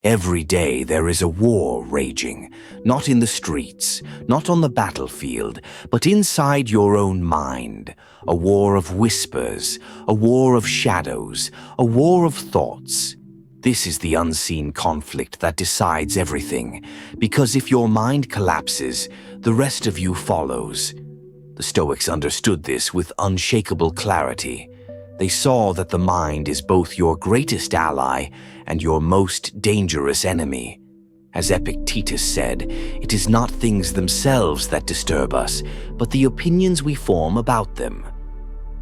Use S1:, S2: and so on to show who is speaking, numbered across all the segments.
S1: Every day there is a war raging, not in the streets, not on the battlefield, but inside your own mind. A war of whispers, a war of shadows, a war of thoughts. This is the unseen conflict that decides everything, because if your mind collapses, the rest of you follows. The Stoics understood this with unshakable clarity. They saw that the mind is both your greatest ally and your most dangerous enemy. As Epictetus said, it is not things themselves that disturb us, but the opinions we form about them.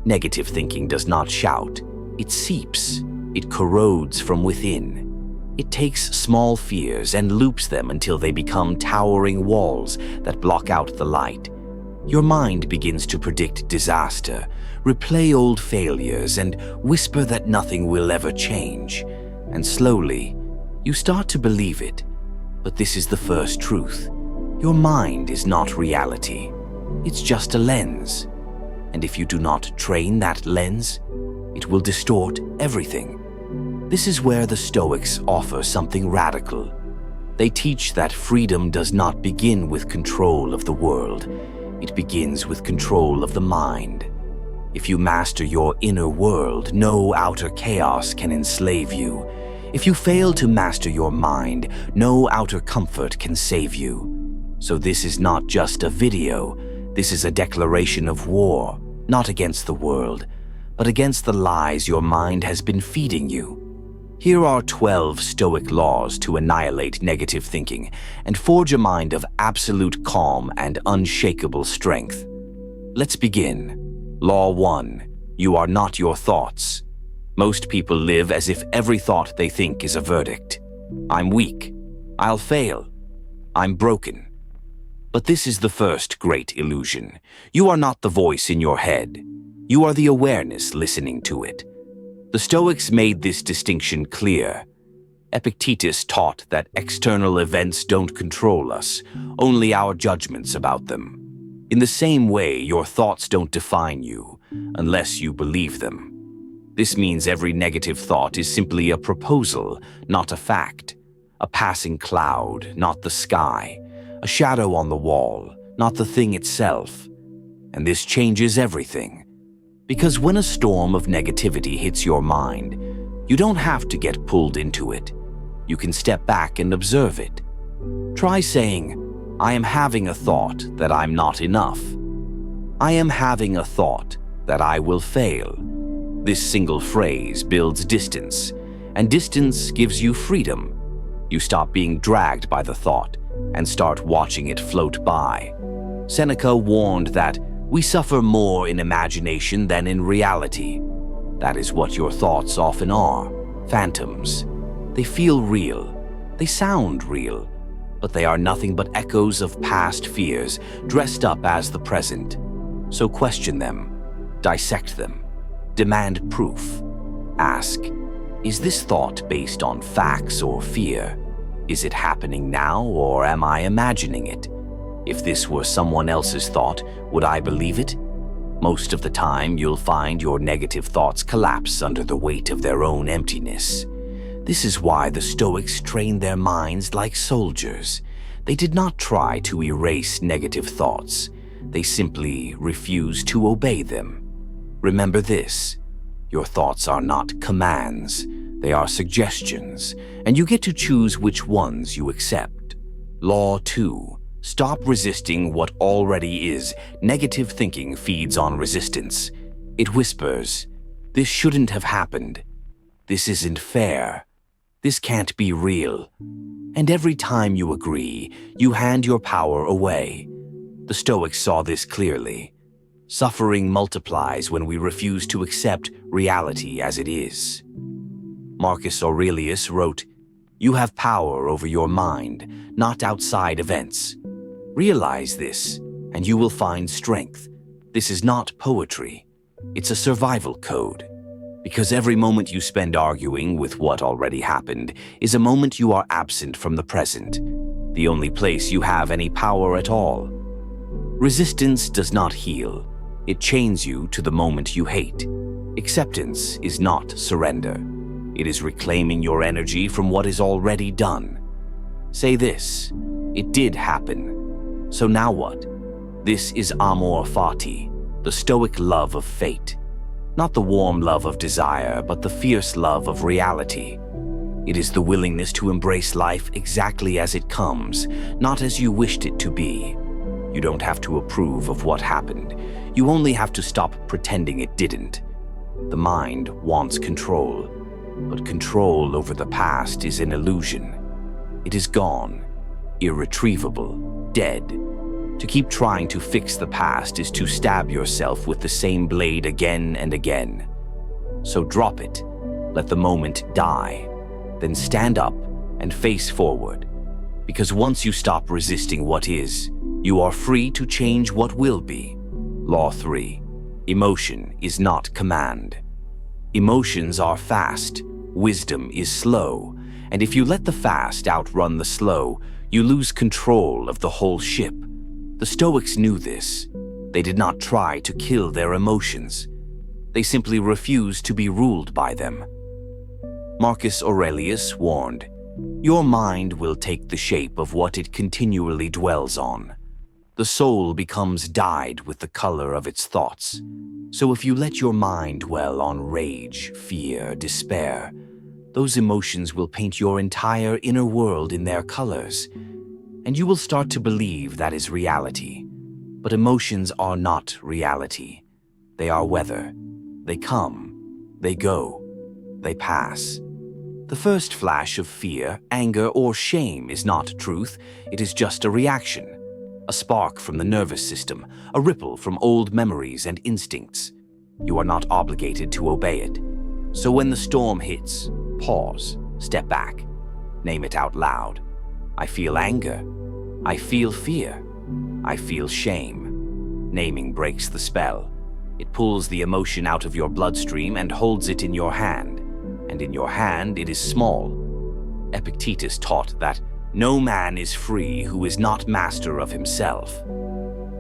S1: Negative thinking does not shout. It seeps. It corrodes from within. It takes small fears and loops them until they become towering walls that block out the light. Your mind begins to predict disaster, replay old failures, and whisper that nothing will ever change. And slowly, you start to believe it. But this is the first truth. Your mind is not reality. It's just a lens. And if you do not train that lens, it will distort everything. This is where the Stoics offer something radical. They teach that freedom does not begin with control of the world. It begins with control of the mind. If you master your inner world, no outer chaos can enslave you. If you fail to master your mind, no outer comfort can save you. So this is not just a video. This is a declaration of war, not against the world, but against the lies your mind has been feeding you. Here are 12 Stoic laws to annihilate negative thinking and forge a mind of absolute calm and unshakable strength. Let's begin. Law 1. You are not your thoughts. Most people live as if every thought they think is a verdict. I'm weak. I'll fail. I'm broken. But this is the first great illusion. You are not the voice in your head. You are the awareness listening to it. The Stoics made this distinction clear. Epictetus taught that external events don't control us, only our judgments about them. In the same way, your thoughts don't define you, unless you believe them. This means every negative thought is simply a proposal, not a fact. A passing cloud, not the sky. A shadow on the wall, not the thing itself. And this changes everything. Because when a storm of negativity hits your mind, you don't have to get pulled into it. You can step back and observe it. Try saying, I am having a thought that I'm not enough. I am having a thought that I will fail. This single phrase builds distance, and distance gives you freedom. You stop being dragged by the thought and start watching it float by. Seneca warned that we suffer more in imagination than in reality. That is what your thoughts often are, phantoms. They feel real, they sound real, but they are nothing but echoes of past fears dressed up as the present. So question them, dissect them, demand proof. Ask, is this thought based on facts or fear? Is it happening now, or am I imagining it? If this were someone else's thought, would I believe it? Most of the time, you'll find your negative thoughts collapse under the weight of their own emptiness. This is why the Stoics trained their minds like soldiers. They did not try to erase negative thoughts. They simply refused to obey them. Remember this, your thoughts are not commands. They are suggestions, and you get to choose which ones you accept. Law 2. Stop resisting what already is. Negative thinking feeds on resistance. It whispers, this shouldn't have happened. This isn't fair. This can't be real. And every time you agree, you hand your power away. The Stoics saw this clearly. Suffering multiplies when we refuse to accept reality as it is. Marcus Aurelius wrote, you have power over your mind, not outside events. Realize this, and you will find strength. This is not poetry. It's a survival code. Because every moment you spend arguing with what already happened is a moment you are absent from the present, the only place you have any power at all. Resistance does not heal. It chains you to the moment you hate. Acceptance is not surrender. It is reclaiming your energy from what is already done. Say this: it did happen. So now what? This is amor fati, the Stoic love of fate. Not the warm love of desire, but the fierce love of reality. It is the willingness to embrace life exactly as it comes, not as you wished it to be. You don't have to approve of what happened. You only have to stop pretending it didn't. The mind wants control, but control over the past is an illusion. It is gone, irretrievable, dead. To keep trying to fix the past is to stab yourself with the same blade again and again. So drop it, let the moment die, then stand up and face forward. Because once you stop resisting what is, you are free to change what will be. Law 3. Emotion is not command. Emotions are fast, wisdom is slow, and if you let the fast outrun the slow, you lose control of the whole ship. The Stoics knew this. They did not try to kill their emotions. They simply refused to be ruled by them. Marcus Aurelius warned, "Your mind will take the shape of what it continually dwells on. The soul becomes dyed with the color of its thoughts. So if you let your mind dwell on rage, fear, despair, those emotions will paint your entire inner world in their colors, and you will start to believe that is reality. But emotions are not reality. They are weather. They come, they go, they pass. The first flash of fear, anger, or shame is not truth. It is just a reaction, a spark from the nervous system, a ripple from old memories and instincts. You are not obligated to obey it. So when the storm hits, pause, step back, name it out loud. I feel anger. I feel fear. I feel shame. Naming breaks the spell. It pulls the emotion out of your bloodstream and holds it in your hand. And in your hand it is small. Epictetus taught that no man is free who is not master of himself.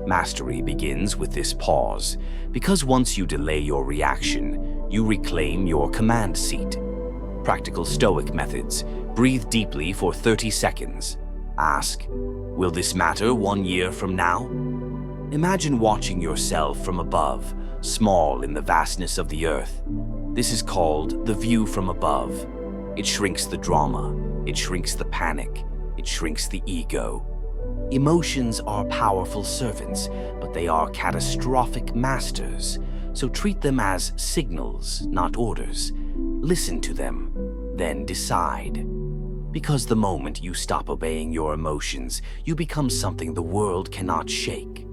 S1: Mastery begins with this pause, because once you delay your reaction, you reclaim your command seat. Practical Stoic methods: breathe deeply for 30 seconds. Ask, will this matter 1 year from now? Imagine watching yourself from above, small in the vastness of the earth. This is called the view from above. It shrinks the drama, it shrinks the panic, it shrinks the ego. Emotions are powerful servants, but they are catastrophic masters. So treat them as signals, not orders. Listen to them, then decide. Because the moment you stop obeying your emotions, you become something the world cannot shake.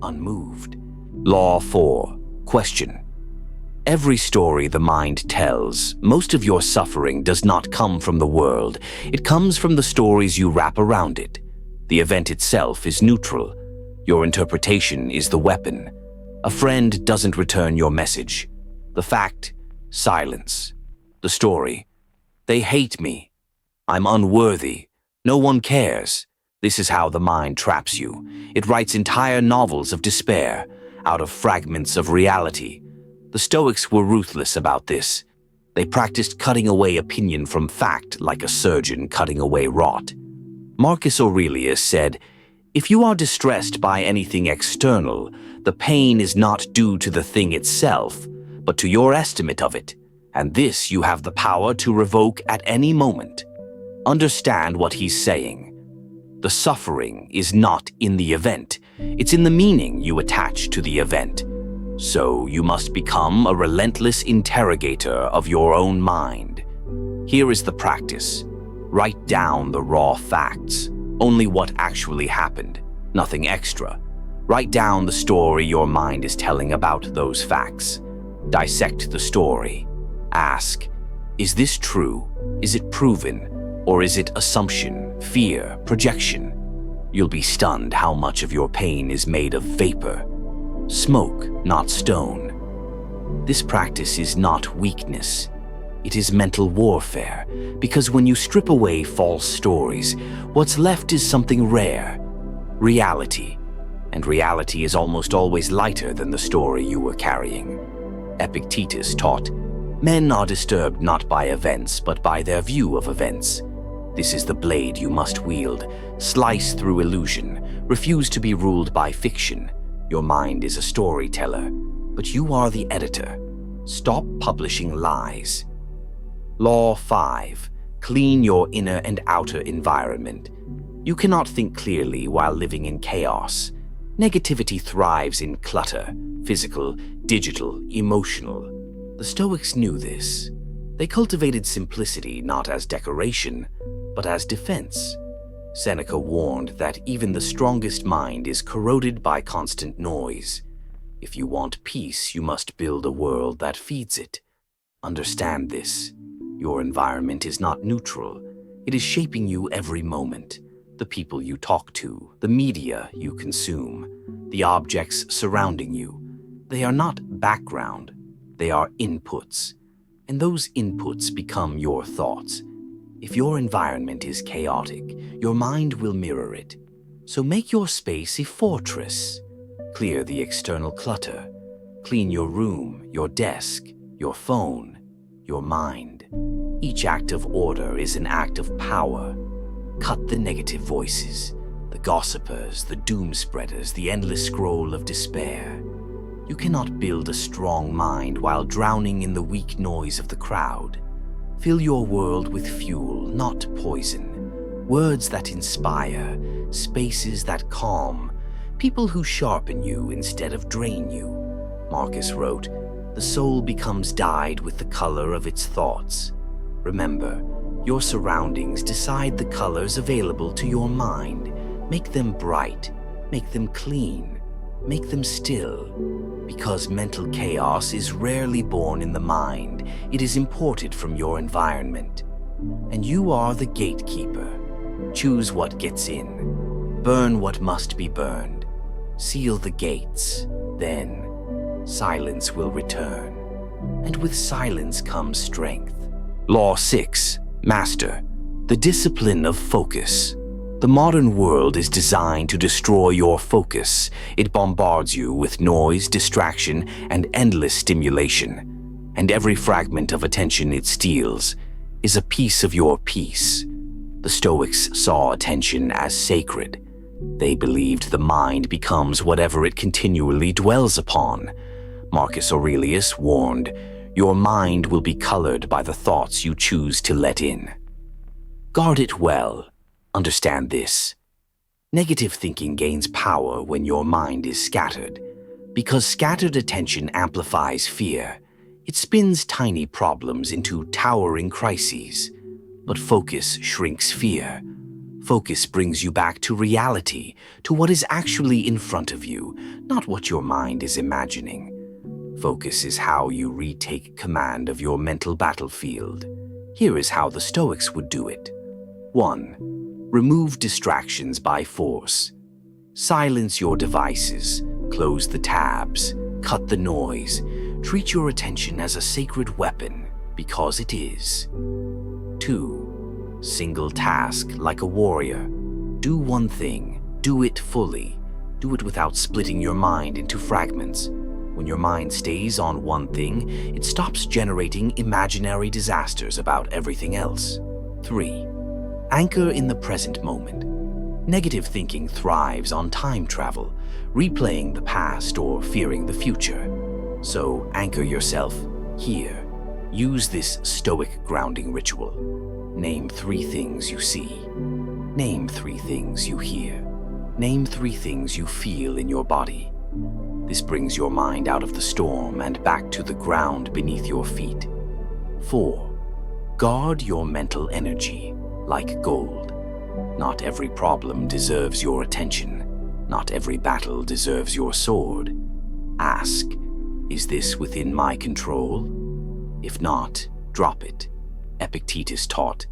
S1: Unmoved. Law 4. Question. Every story the mind tells, most of your suffering does not come from the world. It comes from the stories you wrap around it. The event itself is neutral. Your interpretation is the weapon. A friend doesn't return your message. The fact, silence. The story, they hate me. I'm unworthy. No one cares. This is how the mind traps you. It writes entire novels of despair out of fragments of reality. The Stoics were ruthless about this. They practiced cutting away opinion from fact like a surgeon cutting away rot. Marcus Aurelius said, "If you are distressed by anything external, the pain is not due to the thing itself, but to your estimate of it, and this you have the power to revoke at any moment." Understand what he's saying. The suffering is not in the event. It's in the meaning you attach to the event. So you must become a relentless interrogator of your own mind. Here is the practice. Write down the raw facts, only what actually happened, nothing extra. Write down the story your mind is telling about those facts. Dissect the story. Ask, is this true? Is it proven? Or is it assumption, fear, projection? You'll be stunned how much of your pain is made of vapor. Smoke, not stone. This practice is not weakness. It is mental warfare, because when you strip away false stories, what's left is something rare, reality. And reality is almost always lighter than the story you were carrying. Epictetus taught, Men are disturbed not by events, but by their view of events. This is the blade you must wield. Slice through illusion. Refuse to be ruled by fiction. Your mind is a storyteller, but you are the editor. Stop publishing lies. Law 5. Clean your inner and outer environment. You cannot think clearly while living in chaos. Negativity thrives in clutter, physical, digital, emotional. The Stoics knew this. They cultivated simplicity not as decoration, but as defense. Seneca warned that even the strongest mind is corroded by constant noise. If you want peace, you must build a world that feeds it. Understand this. Your environment is not neutral. It is shaping you every moment. The people you talk to, the media you consume, the objects surrounding you. They are not background. They are inputs. And those inputs become your thoughts. If your environment is chaotic, your mind will mirror it. So make your space a fortress. Clear the external clutter. Clean your room, your desk, your phone, your mind. Each act of order is an act of power. Cut the negative voices, the gossipers, the doom spreaders, the endless scroll of despair. You cannot build a strong mind while drowning in the weak noise of the crowd. Fill your world with fuel, not poison. Words that inspire, spaces that calm, people who sharpen you instead of drain you. Marcus wrote, "The soul becomes dyed with the color of its thoughts." Remember, your surroundings decide the colors available to your mind. Make them bright, make them clean, make them still. Because mental chaos is rarely born in the mind, it is imported from your environment. And you are the gatekeeper. Choose what gets in. Burn what must be burned. Seal the gates. Then, silence will return. And with silence comes strength. Law 6. Master. The discipline of focus. The modern world is designed to destroy your focus. It bombards you with noise, distraction, and endless stimulation. And every fragment of attention it steals is a piece of your peace. The Stoics saw attention as sacred. They believed the mind becomes whatever it continually dwells upon. Marcus Aurelius warned, "Your mind will be colored by the thoughts you choose to let in." Guard it well. Understand this. Negative thinking gains power when your mind is scattered. Because scattered attention amplifies fear. It spins tiny problems into towering crises. But focus shrinks fear. Focus brings you back to reality, to what is actually in front of you, not what your mind is imagining. Focus is how you retake command of your mental battlefield. Here is how the Stoics would do it. 1. Remove distractions by force. Silence your devices, close the tabs, cut the noise. Treat your attention as a sacred weapon, because it is. 2. Single task like a warrior. Do one thing, do it fully. Do it without splitting your mind into fragments. When your mind stays on one thing, it stops generating imaginary disasters about everything else. 3. Anchor in the present moment. Negative thinking thrives on time travel, replaying the past or fearing the future. So anchor yourself here. Use this Stoic grounding ritual. Name 3 things you see. Name 3 things you hear. Name 3 things you feel in your body. This brings your mind out of the storm and back to the ground beneath your feet. 4. Guard your mental energy like gold. Not every problem deserves your attention. Not every battle deserves your sword. Ask, is this within my control? If not, drop it. Epictetus taught,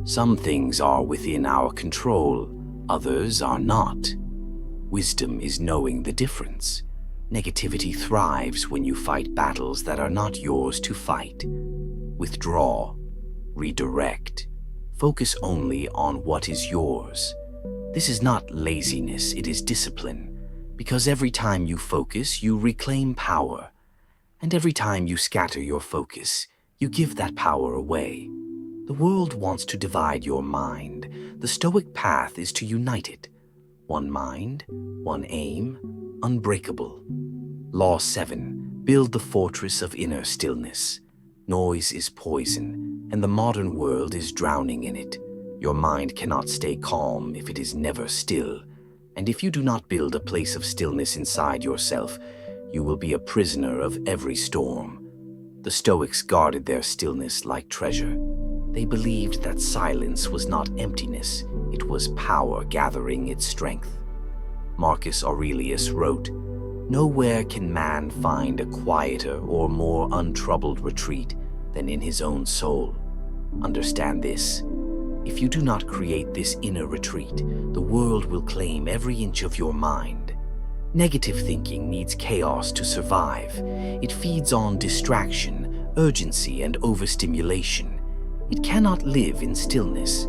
S1: some things are within our control, others are not. Wisdom is knowing the difference. Negativity thrives when you fight battles that are not yours to fight. Withdraw. Redirect. Focus only on what is yours. This is not laziness, it is discipline. Because every time you focus, you reclaim power. And every time you scatter your focus, you give that power away. The world wants to divide your mind. The Stoic path is to unite it. One mind, one aim, unbreakable. Law 7. Build the fortress of inner stillness. Noise is poison, and the modern world is drowning in it. Your mind cannot stay calm if it is never still. And if you do not build a place of stillness inside yourself, you will be a prisoner of every storm. The Stoics guarded their stillness like treasure. They believed that silence was not emptiness, it was power gathering its strength. Marcus Aurelius wrote, "Nowhere can man find a quieter or more untroubled retreat than in his own soul." Understand this. If you do not create this inner retreat, the world will claim every inch of your mind. Negative thinking needs chaos to survive. It feeds on distraction, urgency, and overstimulation. It cannot live in stillness.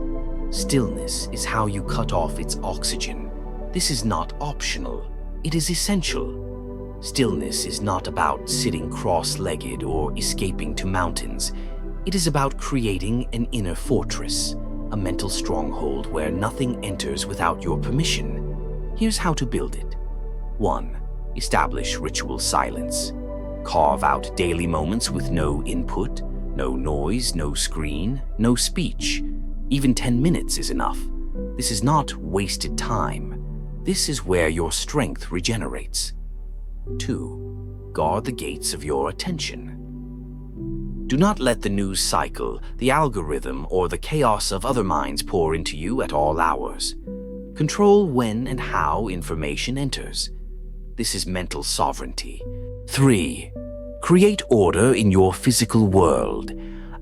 S1: Stillness is how you cut off its oxygen. This is not optional. It is essential. Stillness is not about sitting cross-legged or escaping to mountains. It is about creating an inner fortress, a mental stronghold where nothing enters without your permission. Here's how to build it. 1. Establish ritual silence. Carve out daily moments with no input, no noise, no screen, no speech. Even 10 minutes is enough. This is not wasted time. This is where your strength regenerates. 2. Guard the gates of your attention. Do not let the news cycle, the algorithm, or the chaos of other minds pour into you at all hours. Control when and how information enters. This is mental sovereignty. 3. Create order in your physical world.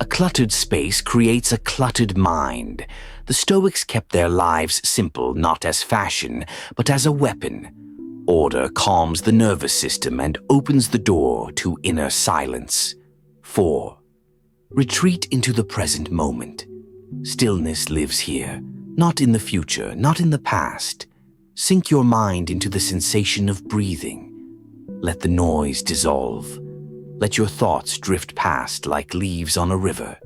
S1: A cluttered space creates a cluttered mind. The Stoics kept their lives simple, not as fashion, but as a weapon. Order calms the nervous system and opens the door to inner silence. 4. Retreat into the present moment. Stillness lives here, not in the future, not in the past. Sink your mind into the sensation of breathing. Let the noise dissolve. Let your thoughts drift past like leaves on a river.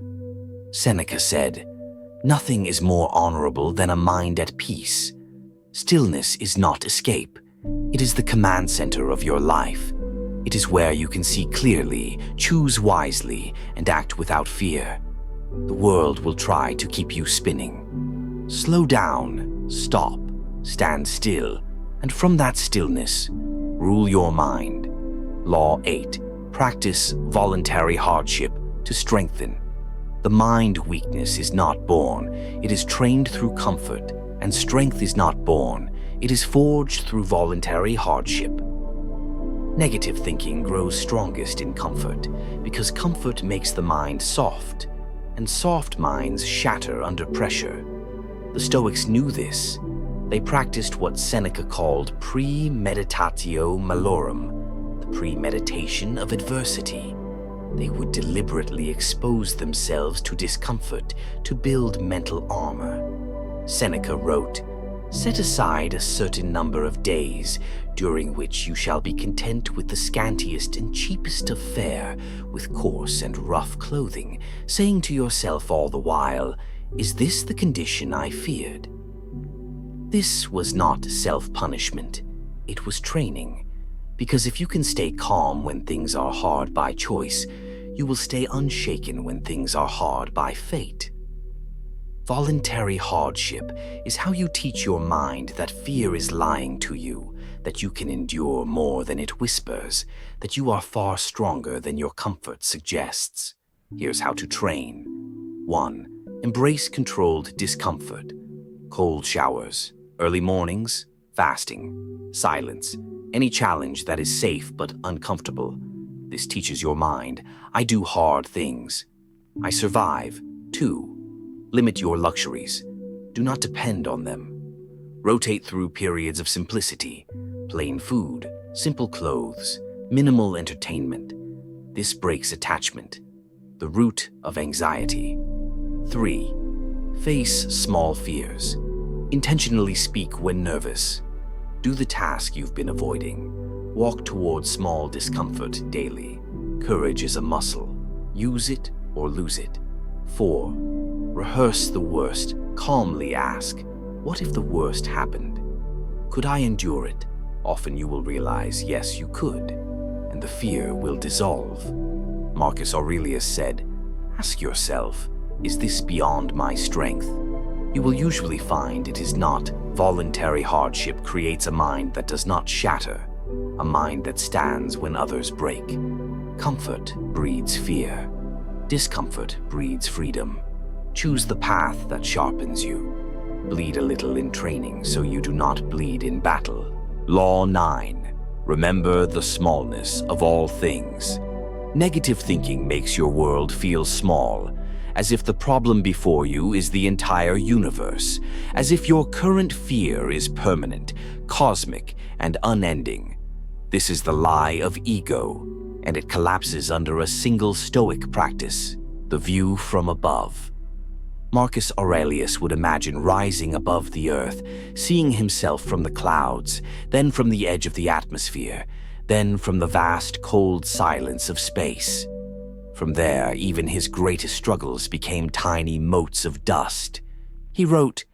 S1: Seneca said, "Nothing is more honorable than a mind at peace." Stillness is not escape. It is the command center of your life. It is where you can see clearly, choose wisely, and act without fear. The world will try to keep you spinning. Slow down, stop, stand still, and from that stillness, rule your mind. Law 8. Practice voluntary hardship to strengthen. The mind weakness is not born. It is trained through comfort, and strength is not born. It is forged through voluntary hardship. Negative thinking grows strongest in comfort, because comfort makes the mind soft, and soft minds shatter under pressure. The Stoics knew this. They practiced what Seneca called premeditatio malorum, the premeditation of adversity. They would deliberately expose themselves to discomfort to build mental armor. Seneca wrote, "Set aside a certain number of days, during which you shall be content with the scantiest and cheapest of fare, with coarse and rough clothing, saying to yourself all the while, 'Is this the condition I feared?'" This was not self-punishment. It was training. Because if you can stay calm when things are hard by choice, you will stay unshaken when things are hard by fate. Voluntary hardship is how you teach your mind that fear is lying to you, that you can endure more than it whispers, that you are far stronger than your comfort suggests. Here's how to train. 1. Embrace controlled discomfort. Cold showers, early mornings, fasting, silence, any challenge that is safe but uncomfortable. This teaches your mind, I do hard things. I survive. 2. Limit your luxuries. Do not depend on them. Rotate through periods of simplicity, plain food, simple clothes, minimal entertainment. This breaks attachment, the root of anxiety. 3. Face small fears. Intentionally speak when nervous. Do the task you've been avoiding. Walk towards small discomfort daily. Courage is a muscle. Use it, or lose it. 4. Rehearse the worst. Calmly ask, what if the worst happened? Could I endure it? Often you will realize, yes, you could, and the fear will dissolve. Marcus Aurelius said, ask yourself, is this beyond my strength? You will usually find it is not. Voluntary hardship creates a mind that does not shatter, a mind that stands when others break. Comfort breeds fear. Discomfort breeds freedom. Choose the path that sharpens you. Bleed a little in training so you do not bleed in battle. Law 9. Remember the smallness of all things. Negative thinking makes your world feel small, as if the problem before you is the entire universe, as if your current fear is permanent, cosmic, and unending. This is the lie of ego, and it collapses under a single Stoic practice, the view from above. Marcus Aurelius would imagine rising above the earth, seeing himself from the clouds, then from the edge of the atmosphere, then from the vast, cold silence of space. From there, even his greatest struggles became tiny motes of dust. He wrote,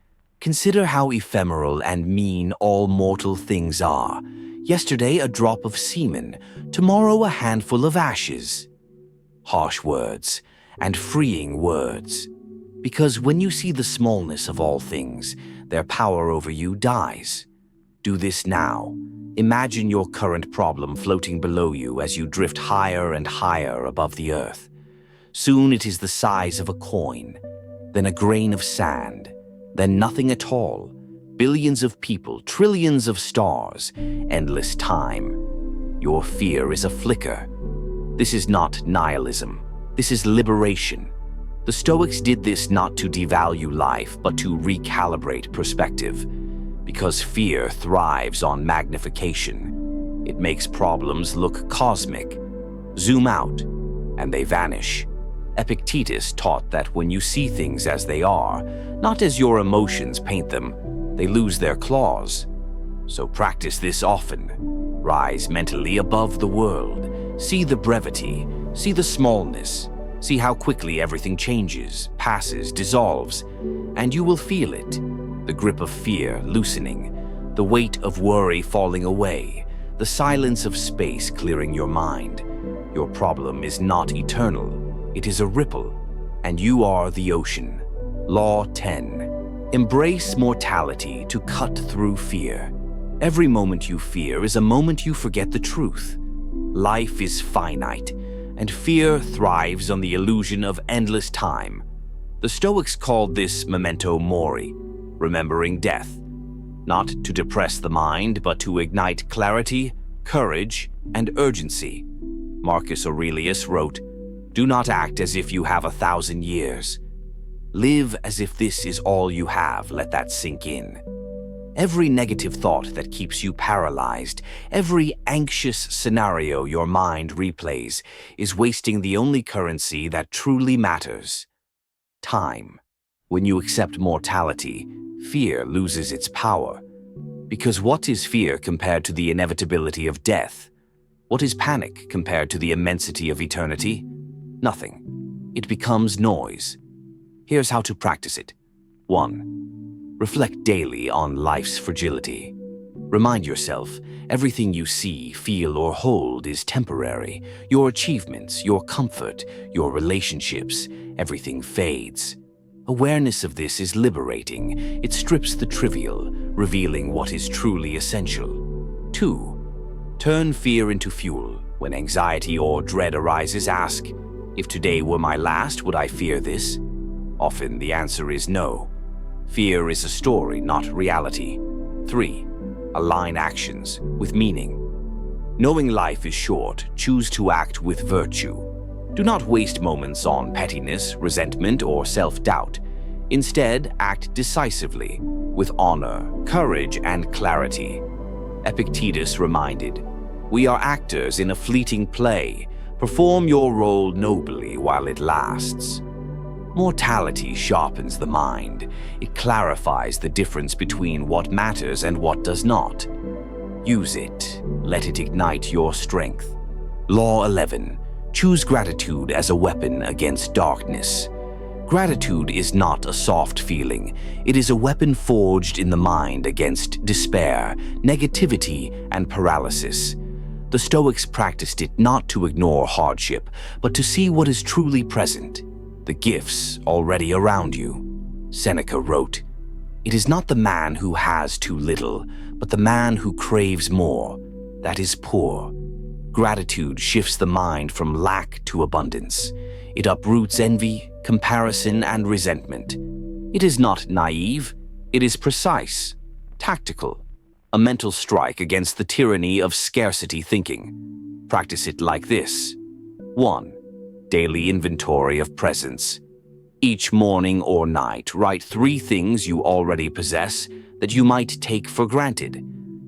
S1: consider how ephemeral and mean all mortal things are. Yesterday a drop of semen, tomorrow a handful of ashes. Harsh words, and freeing words. Because when you see the smallness of all things, their power over you dies. Do this now. Imagine your current problem floating below you as you drift higher and higher above the earth. Soon it is the size of a coin, then a grain of sand, then nothing at all. Billions of people, trillions of stars, endless time. Your fear is a flicker. This is not nihilism. This is liberation. The Stoics did this not to devalue life, but to recalibrate perspective. Because fear thrives on magnification. It makes problems look cosmic. Zoom out, and they vanish. Epictetus taught that when you see things as they are, not as your emotions paint them, they lose their claws. So practice this often. Rise mentally above the world. See the brevity, see the smallness, see how quickly everything changes, passes, dissolves, and you will feel it. The grip of fear loosening, the weight of worry falling away, the silence of space clearing your mind. Your problem is not eternal, it is a ripple, and you are the ocean. Law 10. Embrace mortality to cut through fear. Every moment you fear is a moment you forget the truth. Life is finite, and fear thrives on the illusion of endless time. The Stoics called this memento mori, remembering death, not to depress the mind, but to ignite clarity, courage, and urgency. Marcus Aurelius wrote, do not act as if you have 1,000 years. Live as if this is all you have. Let that sink in. Every negative thought that keeps you paralyzed, every anxious scenario your mind replays, is wasting the only currency that truly matters: time. When you accept mortality, fear loses its power. Because what is fear compared to the inevitability of death? What is panic compared to the immensity of eternity? Nothing. It becomes noise. Here's how to practice it. 1. Reflect daily on life's fragility. Remind yourself, everything you see, feel, or hold is temporary. Your achievements, your comfort, your relationships, everything fades. Awareness of this is liberating. It strips the trivial, revealing what is truly essential. 2. Turn fear into fuel. When anxiety or dread arises, ask, if today were my last, would I fear this? Often the answer is no. Fear is a story, not reality. 3. Align actions with meaning. Knowing life is short, choose to act with virtue. Do not waste moments on pettiness, resentment, or self-doubt. Instead, act decisively, with honor, courage, and clarity. Epictetus reminded, we are actors in a fleeting play. Perform your role nobly while it lasts. Mortality sharpens the mind. It clarifies the difference between what matters and what does not. Use it. Let it ignite your strength. Law 11. Choose gratitude as a weapon against darkness. Gratitude is not a soft feeling. It is a weapon forged in the mind against despair, negativity, and paralysis. The Stoics practiced it not to ignore hardship, but to see what is truly present, the gifts already around you. Seneca wrote, "It is not the man who has too little, but the man who craves more, that is poor." Gratitude shifts the mind from lack to abundance. It uproots envy, comparison, and resentment. It is not naive, it is precise, tactical, a mental strike against the tyranny of scarcity thinking. Practice it like this. 1. Daily inventory of presence. Each morning or night, write 3 things you already possess that you might take for granted.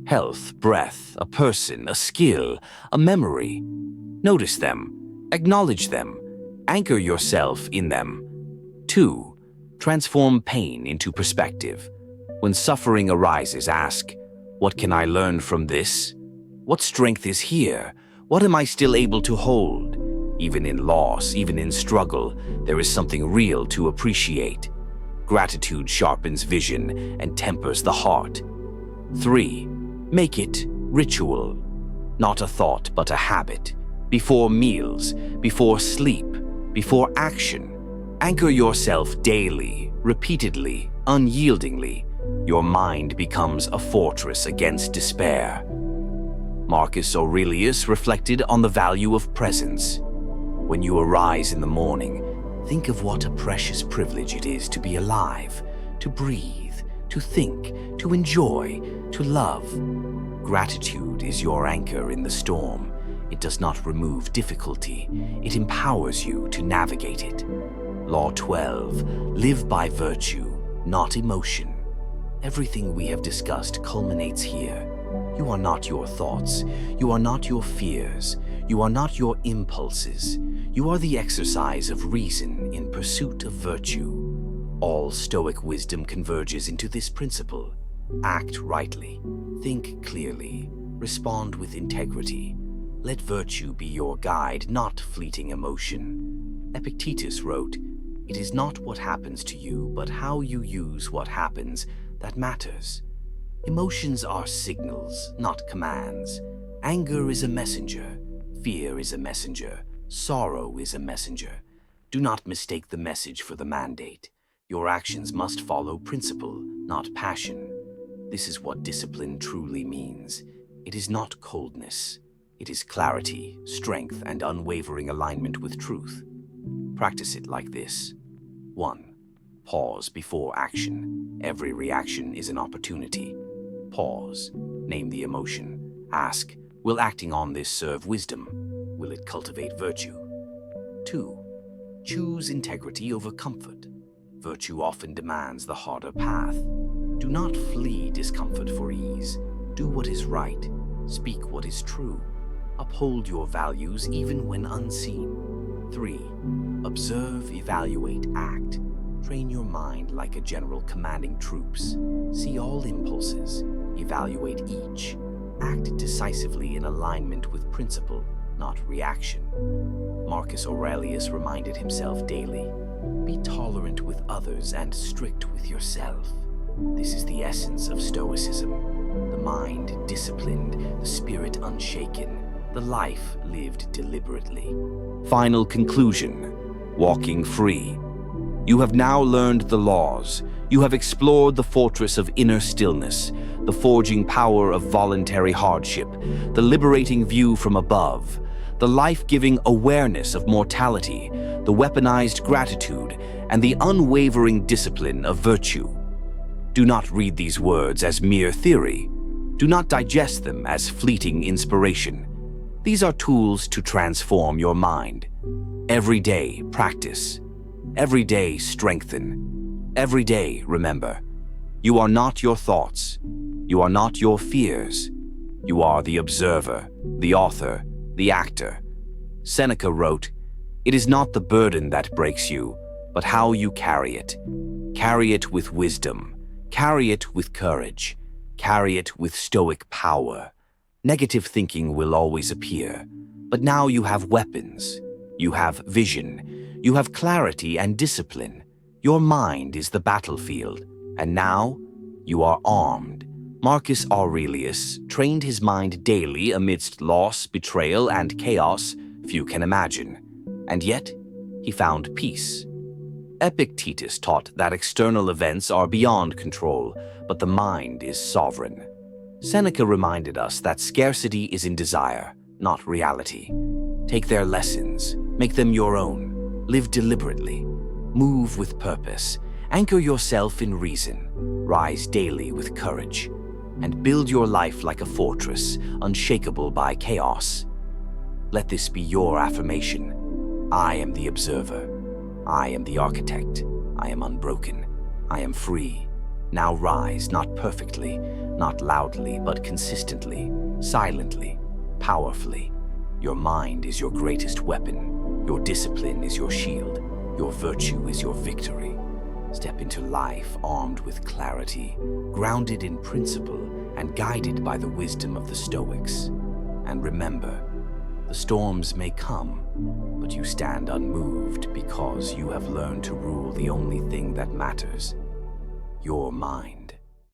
S1: Health, breath, a person, a skill, a memory. Notice them, acknowledge them, anchor yourself in them. 2. Transform pain into perspective. When suffering arises, ask, what can I learn from this? What strength is here? What am I still able to hold? Even in loss, even in struggle, there is something real to appreciate. Gratitude sharpens vision and tempers the heart. 3. Make it ritual. Not a thought, but a habit. Before meals, before sleep, before action. Anchor yourself daily, repeatedly, unyieldingly. Your mind becomes a fortress against despair. Marcus Aurelius reflected on the value of presence. When you arise in the morning, think of what a precious privilege it is to be alive, to breathe, to think, to enjoy, to love. Gratitude is your anchor in the storm. It does not remove difficulty. It empowers you to navigate it. Law 12. Live by virtue, not emotion. Everything we have discussed culminates here. You are not your thoughts. You are not your fears. You are not your impulses. You are the exercise of reason in pursuit of virtue. All Stoic wisdom converges into this principle. Act rightly. Think clearly. Respond with integrity. Let virtue be your guide, not fleeting emotion. Epictetus wrote, "It is not what happens to you, but how you use what happens that matters." Emotions are signals, not commands. Anger is a messenger. Fear is a messenger. Sorrow is a messenger. Do not mistake the message for the mandate. Your actions must follow principle, not passion. This is what discipline truly means. It is not coldness. It is clarity, strength, and unwavering alignment with truth. Practice it like this. 1. Pause before action. Every reaction is an opportunity. Pause. Name the emotion. Ask, will acting on this serve wisdom? Will it cultivate virtue? 2. Choose integrity over comfort. Virtue often demands the harder path. Do not flee discomfort for ease. Do what is right. Speak what is true. Uphold your values even when unseen. 3. Observe, evaluate, act. Train your mind like a general commanding troops. See all impulses. Evaluate each. Act decisively in alignment with principle, not reaction. Marcus Aurelius reminded himself daily, be tolerant with others and strict with yourself. This is the essence of Stoicism. The mind disciplined, the spirit unshaken, the life lived deliberately. Final conclusion. Walking free. You have now learned the laws. You have explored the fortress of inner stillness, the forging power of voluntary hardship, the liberating view from above, the life-giving awareness of mortality, the weaponized gratitude, and the unwavering discipline of virtue. Do not read these words as mere theory. Do not digest them as fleeting inspiration. These are tools to transform your mind. Every day, practice. Every day, strengthen. Every day, remember. You are not your thoughts. You are not your fears. You are the observer, the author, the actor. Seneca wrote, "It is not the burden that breaks you, but how you carry it. Carry it with wisdom. Carry it with courage. Carry it with stoic power. Negative thinking will always appear, but now you have weapons. You have vision. You have clarity and discipline. Your mind is the battlefield. And now, you are armed. Marcus Aurelius trained his mind daily amidst loss, betrayal, and chaos few can imagine. And yet, he found peace. Epictetus taught that external events are beyond control, but the mind is sovereign. Seneca reminded us that scarcity is in desire, not reality. Take their lessons, make them your own, live deliberately, move with purpose, anchor yourself in reason, rise daily with courage, and build your life like a fortress, unshakable by chaos. Let this be your affirmation. I am the observer. I am the architect. I am unbroken. I am free. Now rise, not perfectly, not loudly, but consistently, silently, powerfully. Your mind is your greatest weapon. Your discipline is your shield. Your virtue is your victory. Step into life armed with clarity, grounded in principle, and guided by the wisdom of the Stoics. And remember, the storms may come, but you stand unmoved because you have learned to rule the only thing that matters, your mind.